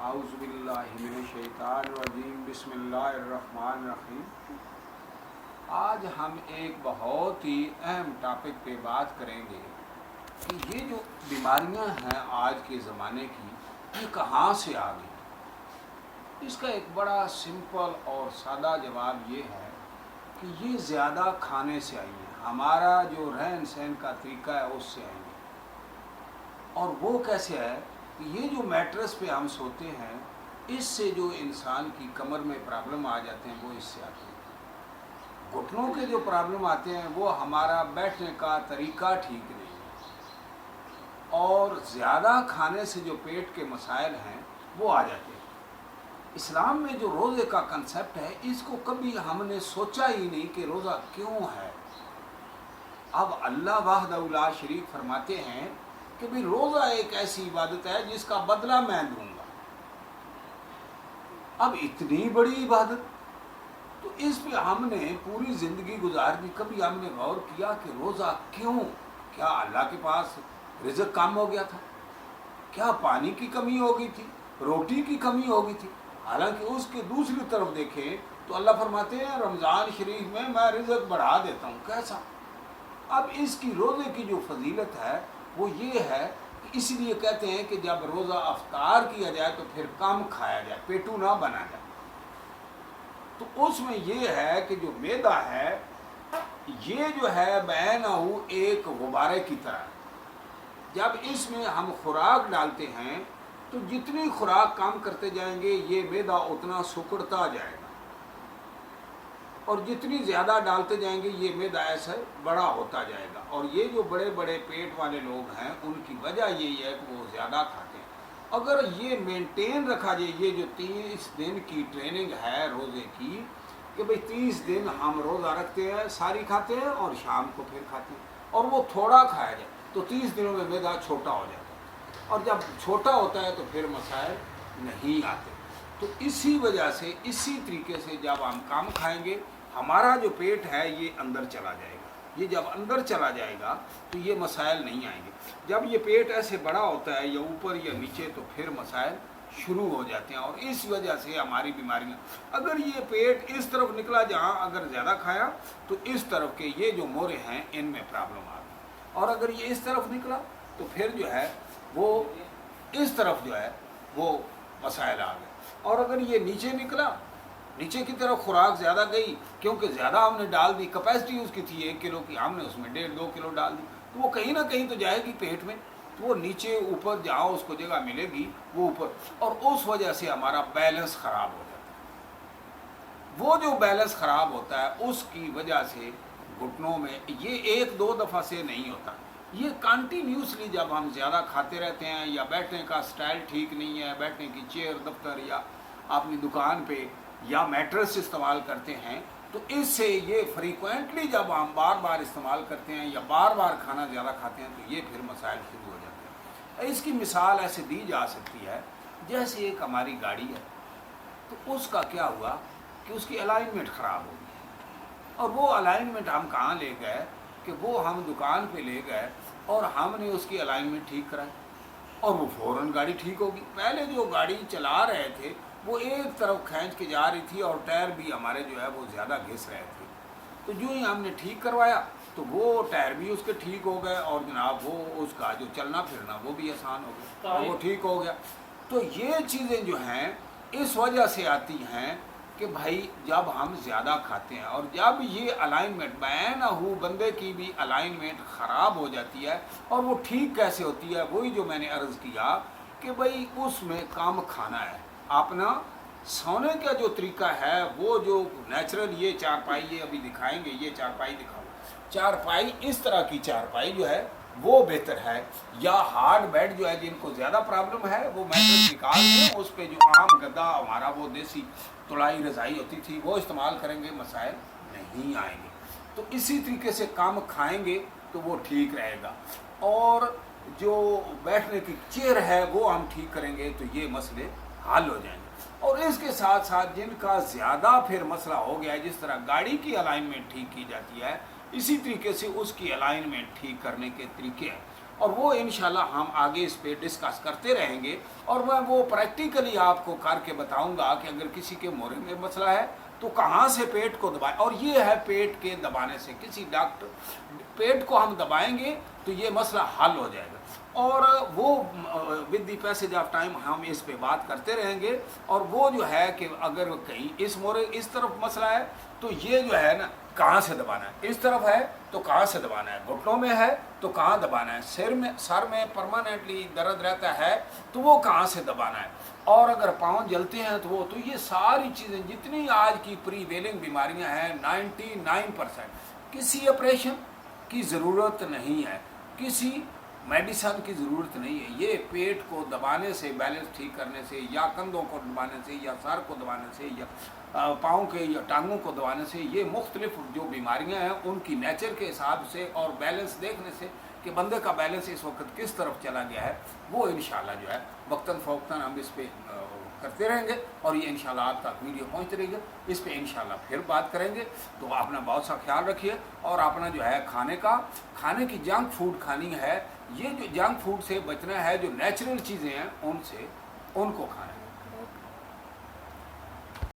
आउज़ुबिल्लाहिमिनश्शैतानिर्रजीम बिस्मिल्लाहिर्रहमानिर्रहीम। आज हम एक बहुत ही अहम टॉपिक पे बात करेंगे कि ये जो बीमारियां हैं आज के ज़माने की, ये कहाँ से आ गई। इसका एक बड़ा सिंपल और सादा जवाब ये है कि ये ज़्यादा खाने से आई है, हमारा जो रहन सहन का तरीका है उससे आई है। और वो कैसे है कि ये जो मैट्रेस पे हम सोते हैं, इससे जो इंसान की कमर में प्रॉब्लम आ जाते हैं वो इससे आते हैं। घुटनों के जो प्रॉब्लम आते हैं वो हमारा बैठने का तरीका ठीक नहीं है। और ज़्यादा खाने से जो पेट के मसाइल हैं वो आ जाते हैं। इस्लाम में जो रोज़े का कंसेप्ट है, इसको कभी हमने सोचा ही नहीं कि रोज़ा क्यों है। अब अल्लाह वहदहू ला शरीक फरमाते हैं कि भाई रोज़ा एक ऐसी इबादत है जिसका बदला मैं दूंगा। अब इतनी बड़ी इबादत, तो इस पे हमने पूरी ज़िंदगी गुजार दी, कभी हमने गौर किया कि रोज़ा क्यों? क्या अल्लाह के पास रिज़्क़ कम हो गया था? क्या पानी की कमी हो गई थी? रोटी की कमी हो गई थी? हालांकि उसके दूसरी तरफ देखें तो अल्लाह फरमाते हैं रमज़ान शरीफ में मैं रिज़्क़ बढ़ा देता हूँ। कैसा? अब इसकी रोज़े की जो फजीलत है वो ये है कि इसलिए कहते हैं कि जब रोज़ा अफ्तार किया जाए तो फिर कम खाया जाए, पेटू ना बना जाए। तो उसमें ये है कि जो मैदा है ये जो है बैनहू एक गुब्बारे की तरह, जब इसमें हम खुराक डालते हैं तो जितनी खुराक कम करते जाएंगे ये मैदा उतना सिकुड़ता जाएगा, और जितनी ज़्यादा डालते जाएंगे ये मैदा ऐसा बड़ा होता जाएगा। और ये जो बड़े बड़े पेट वाले लोग हैं उनकी वजह यही है कि वो ज़्यादा खाते हैं। अगर ये मेंटेन रखा जाए, ये जो 30 दिन की ट्रेनिंग है रोज़े की कि भाई 30 दिन हम रोज़ा रखते हैं, सारी खाते हैं और शाम को फिर खाते हैं, और वो थोड़ा खाया जाए तो 30 दिनों में मैदा छोटा हो जाता है, और जब छोटा होता है तो फिर मसाइल नहीं आते। तो इसी वजह से, इसी तरीके से जब हम कम खाएंगे हमारा जो पेट है ये अंदर चला जाएगा। ये जब अंदर चला जाएगा तो ये मसाइल नहीं आएंगे। जब ये पेट ऐसे बड़ा होता है या ऊपर या नीचे तो फिर मसाइल शुरू हो जाते हैं, और इस वजह से हमारी बीमारियां, अगर ये पेट इस तरफ निकला जहाँ अगर ज़्यादा खाया तो इस तरफ के ये जो मोरे हैं इनमें प्रॉब्लम आ गई, और अगर ये इस तरफ निकला तो फिर जो है वो इस तरफ जो है वो मसाइल आ गए। और अगर ये नीचे निकला, नीचे की तरफ खुराक ज़्यादा गई क्योंकि ज़्यादा हमने डाल दी, कैपेसिटी उसकी थी 1 किलो की, हमने उसमें 1.5-2 किलो डाल दी, तो वो कहीं ना कहीं तो जाएगी पेट में, तो वो नीचे ऊपर जहाँ उसको जगह मिलेगी वो ऊपर, और उस वजह से हमारा बैलेंस ख़राब हो जाता है। वो जो बैलेंस ख़राब होता है उसकी वजह से घुटनों में, ये 1-2 दफ़ा से नहीं होता, ये कंटिन्यूसली जब हम ज़्यादा खाते रहते हैं या बैठने का स्टाइल ठीक नहीं है, बैठने की चेयर दफ्तर या अपनी दुकान पे या मैट्रेस इस्तेमाल करते हैं, तो इससे ये फ्रीक्वेंटली जब हम बार बार इस्तेमाल करते हैं या बार बार खाना ज़्यादा खाते हैं तो ये फिर मसाइल शुरू हो जाते हैं। इसकी मिसाल ऐसे दी जा सकती है जैसे एक हमारी गाड़ी है, तो उसका क्या हुआ कि उसकी अलाइनमेंट ख़राब हो गई, और वो अलाइनमेंट हम कहाँ ले गए कि वो हम दुकान पे ले गए और हमने उसकी अलाइनमेंट ठीक कराई और वो फ़ौरन गाड़ी ठीक होगी। पहले जो गाड़ी चला रहे थे वो एक तरफ खींच के जा रही थी और टायर भी हमारे जो है वो ज़्यादा घिस रहे थे, तो जो ही हमने ठीक करवाया तो वो टायर भी उसके ठीक हो गए, और जनाब वो उसका जो चलना फिरना वो भी आसान हो गया और वो ठीक हो गया। तो ये चीज़ें जो हैं इस वजह से आती हैं कि भाई जब हम ज़्यादा खाते हैं, और जब ये अलाइनमेंट बैनहू बंदे की भी अलाइनमेंट ख़राब हो जाती है, और वो ठीक कैसे होती है, वही जो मैंने अर्ज़ किया कि भाई उसमें कम खाना है, अपना सोने का जो तरीका है वो जो नेचुरल, ये चारपाई, ये अभी दिखाएंगे, ये चारपाई दिखाओ, चारपाई इस तरह की चारपाई जो है वो बेहतर है, या हार्ड बेड जो है जिनको ज़्यादा प्रॉब्लम है वो मैट्रेस निकाल दें, उस पर जो आम गद्दा हमारा वो देसी तुलाई रज़ाई होती थी वो इस्तेमाल करेंगे, मसाइल नहीं आएंगे। तो इसी तरीके से कम खाएंगे तो वो ठीक रहेगा, और जो बैठने की चेयर है वो हम ठीक करेंगे तो ये मसले हल हो जाएंगे। और इसके साथ साथ जिनका ज़्यादा फिर मसला हो गया है, जिस तरह गाड़ी की अलाइनमेंट ठीक की जाती है इसी तरीके से उसकी अलाइनमेंट ठीक करने के तरीके हैं। اور وہ इंशाल्लाह हम आगे इस पे डिस्कस करते रहेंगे और मैं वो प्रैक्टिकली आपको करके बताऊंगा कि अगर किसी के मोरे में मसला है तो कहाँ से पेट को दबाएं। और ये है पेट के दबाने से, किसी डॉक्टर पेट को हम दबाएंगे तो ये मसला हल हो जाएगा। और वो with the passage of time हम इस पे बात करते रहेंगे। और वो जो है कि अगर कहीं इस मोरे इस तरफ मसला है तो ये जो है ना कहाँ से दबाना है, इस तरफ है तो कहाँ से दबाना है, घुटनों में है तो कहाँ दबाना है, सर में परमानेंटली दर्द रहता है तो वो कहाँ से दबाना है, और अगर पाँव जलते हैं तो वो, तो ये सारी चीज़ें जितनी आज की प्रीवेलिंग बीमारियां हैं 99% किसी ऑपरेशन की ज़रूरत नहीं है, किसी मेडिसन की ज़रूरत नहीं है। ये पेट को दबाने से, बैलेंस ठीक करने से, या कंधों को दबाने से, या सर को दबाने से, या पाँव के या टांगों को दबाने से, ये मुख्तलिफ जो बीमारियां हैं उनकी नेचर के हिसाब से और बैलेंस देखने से कि बंदे का बैलेंस इस वक्त किस तरफ चला गया है, वो इंशाल्लाह जो है वक्तन फ़वक्तन हम इस पे करते रहेंगे और ये इंशाल्लाह आप तक वीडियो पहुंचती रहेगी। इस पे इंशाल्लाह फिर बात करेंगे। तो अपना बहुत सा ख्याल रखिए और अपना जो है खाने की जंक फूड खानी है, ये जो जंक फूड से बचना है, जो नेचुरल चीज़ें हैं उनको खाना है।